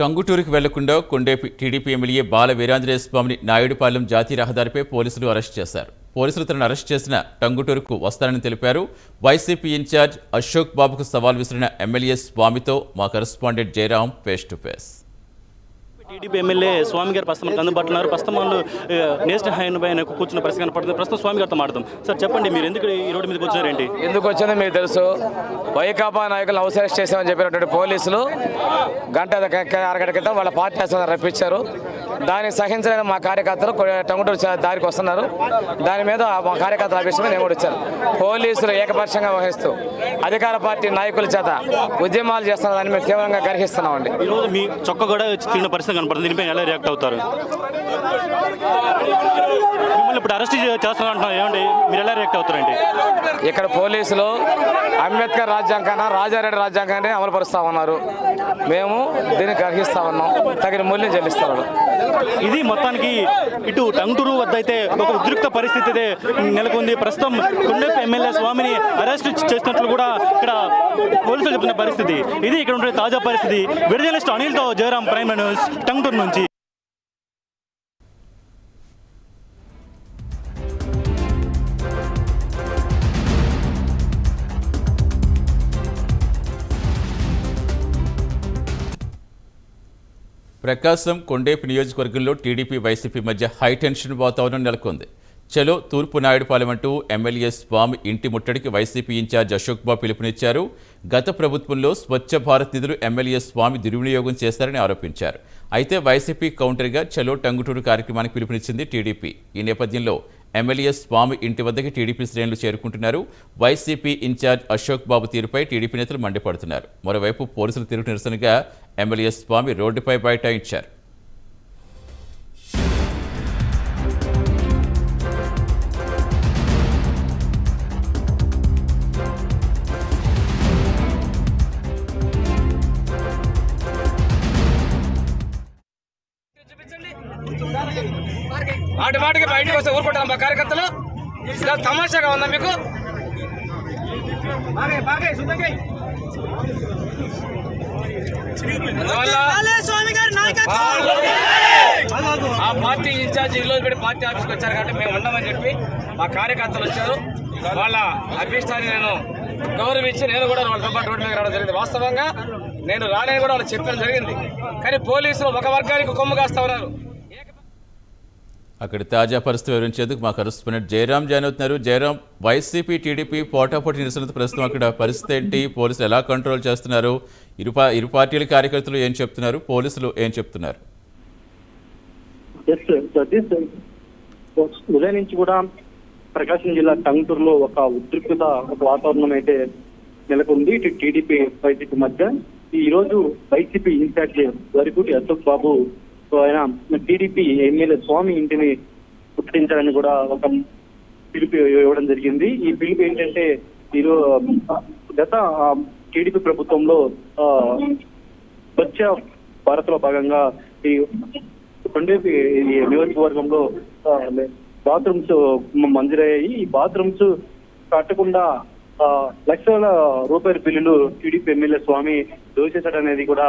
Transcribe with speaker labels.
Speaker 1: టంగుటూరుకు వెళ్లకుండా Kondepi TDP MLA బాల వీరాంజనేయ స్వామిని నాయుడుపాలెం జాతీయ రహదారిపై పోలీసులు అరెస్ట్ చేశారు. పోలీసులు తనను అరెస్ట్ చేసిన టంగుటూరుకు వస్తారని తెలిపారు. వైసీపీ ఇన్ఛార్జ్ అశోక్ బాబుకు సవాల్ విసిరిన ఎమ్మెల్యే స్వామితో మా correspondent Jayaram face to face.
Speaker 2: TDP MLA Swami గారు ప్రస్తుతం అందుబాటులో ఉన్నారు. ప్రస్తుతం వాళ్ళు నేషనల్ హైవే పైన కూర్చున్న పరిస్థితి కనపడుతుంది. ప్రస్తుతం స్వామి గారితో మాట్లాడదాం. సార్ చెప్పండి, మీరు ఎందుకు ఈ రోడ్డు మీదకి వచ్చారేంటి?
Speaker 3: ఎందుకు వచ్చిందో మీకు తెలుసు. వైకాపా నాయకులను అవసరం చేశామని చెప్పినటువంటి పోలీసులు అరగంట క్రితం వాళ్ళ పార్టీ ఆఫీసర్లను రప్పించారు. దాన్ని సహించలేని మా కార్యకర్తలు టంగుటూరు దారికి వస్తున్నారు. దాని మీద మా కార్యకర్తలు ఆఫీసులో నేను కూడా వచ్చారు. పోలీసులు ఏకపక్షంగా వహిస్తూ అధికార పార్టీ నాయకుల చేత ఉద్యమాలు చేస్తున్న దాన్ని మేము తీవ్రంగా గర్హిస్తున్నామండి.
Speaker 2: ఈరోజు మీ చొక్క కూడా చిన్న పరిస్థితి కనపడుతుంది. దీనిపై ఎలా రియాక్ట్ అవుతారు? మిమ్మల్ని ఇప్పుడు అరెస్ట్ చేస్తానంటున్నారు, ఏమండి మీరు ఎలా రియాక్ట్ అవుతారండి?
Speaker 3: ఇక్కడ పోలీసులు అంబేద్కర్ రాజ్యాంగాన్ని, రాజారెడ్డి రాజ్యాంగాన్ని అమలుపరుస్తా ఉన్నారు. మేము దీన్ని గ్రహిస్తా ఉన్నాం. తగిన మూల్యం చెల్లిస్తారు.
Speaker 2: ఇది మొత్తానికి ఇటు టంగుటూరు వద్ద అయితే ఒక ఉద్రిక్త పరిస్థితి అయితే నెలకొంది. ప్రస్తుతం కొండేపి ఎమ్మెల్యే స్వామిని అరెస్ట్ చేసినట్లు కూడా ఇక్కడ పోలీసులు చెప్తున్న పరిస్థితి ఇది. ఇక్కడ ఉండే తాజా పరిస్థితి. జర్నలిస్ట్ అనిల్తో జయరాం, ప్రైమ్ న్యూస్, టంగుటూరు నుంచి.
Speaker 1: ప్రకాశం కొండేపి నియోజకవర్గంలో టీడీపీ వైసీపీ మధ్య హైటెన్షన్ వాతావరణం నెలకొంది. చలో తూర్పు నాయుడుపాలెం అంటూ ఎమ్మెల్యే స్వామి ఇంటి ముట్టడికి వైసీపీ ఇన్ఛార్జ్ అశోక్ బాబు పిలుపునిచ్చారు. గత ప్రభుత్వంలో స్వచ్ఛ భారత్ నిధులు ఎమ్మెల్యే స్వామి దుర్వినియోగం చేశారని ఆరోపించారు. అయితే వైసీపీ కౌంటర్గా చలో టంగుటూరు కార్యక్రమానికి పిలుపునిచ్చింది టీడీపీ. ఈ నేపథ్యంలో ఎమ్మెల్యే స్వామి ఇంటి వద్దకి టీడీపీ శ్రేణులు చేరుకుంటున్నారు. వైసీపీ ఇన్ఛార్జ్ అశోక్ బాబు తీరుపై టీడీపీ నేతలు మండిపడుతున్నారు. మరోవైపు పోలీసుల తీరుకు నిరసనగా ఎమ్మెల్యే స్వామి రోడ్డుపై బైఠాయించారు.
Speaker 3: మాటి మాటికి బయటకు వస్తే ఊరుకుంటాం మా కార్యకర్తలు. తమాషాగా ఉందా మీకు? ఆ పార్టీ ఇన్ఛార్జ్ ఈరోజు పెట్టి పార్టీ ఆఫీస్కి వచ్చారు కాబట్టి మేము ఉండమని చెప్పి మా కార్యకర్తలు వచ్చారు. వాళ్ళ అభిష్టాన్ని నేను గౌరవించి నేను కూడా వాళ్ళతో పాటు రోడ్డు మీద రావడం జరిగింది. వాస్తవంగా నేను రాలేని కూడా వాళ్ళు చెప్పడం జరిగింది. కానీ పోలీసులు ఒక వర్గానికి కొమ్ము కాస్తా ఉన్నారు.
Speaker 1: అక్కడ తాజా పరిస్థితి వివరించేందుకు మా కరెస్పాండెంట్ జయరాం జాయిన్ అవుతున్నారు. జయరాం, వైసీపీ టీడీపీ పోటాపోటీ నిరసనతో ప్రస్తుతం అక్కడ పరిస్థితి ఏంటి? పోలీసులు ఎలా కంట్రోల్ చేస్తున్నారు? ఇరు పార్టీల కార్యకర్తలు ఏం చెప్తున్నారు? పోలీసులు ఏం చెప్తున్నారు?
Speaker 4: ఉదయం నుంచి కూడా ప్రకాశం జిల్లా టంగుటూరులో ఒక ఉద్రిక్తత, ఒక వాతావరణం అయితే నెలకొంది ఇటు టీడీపీ వైసీపీ మధ్య. ఈ రోజు వైసీపీ ఇన్ఛార్జ్ వరికూటి అశోక్ బాబు ఆయన టీడీపీ ఎమ్మెల్యే స్వామి ఇంటిని ముట్టడించాలని కూడా ఒక పిలుపు ఇవ్వడం జరిగింది. ఈ పిలుపు ఏంటంటే గత టీడీపీ ప్రభుత్వంలో స్వచ్ఛ భారత్ లో భాగంగా ఈ కొండేపి నియోజకవర్గంలో బాత్రూమ్స్ మంజూరయ్యాయి. ఈ బాత్రూమ్స్ కట్టకుండా లక్షల రూపాయల బిల్లులు టీడీపీ ఎమ్మెల్యే స్వామి దోచేశాడనేది కూడా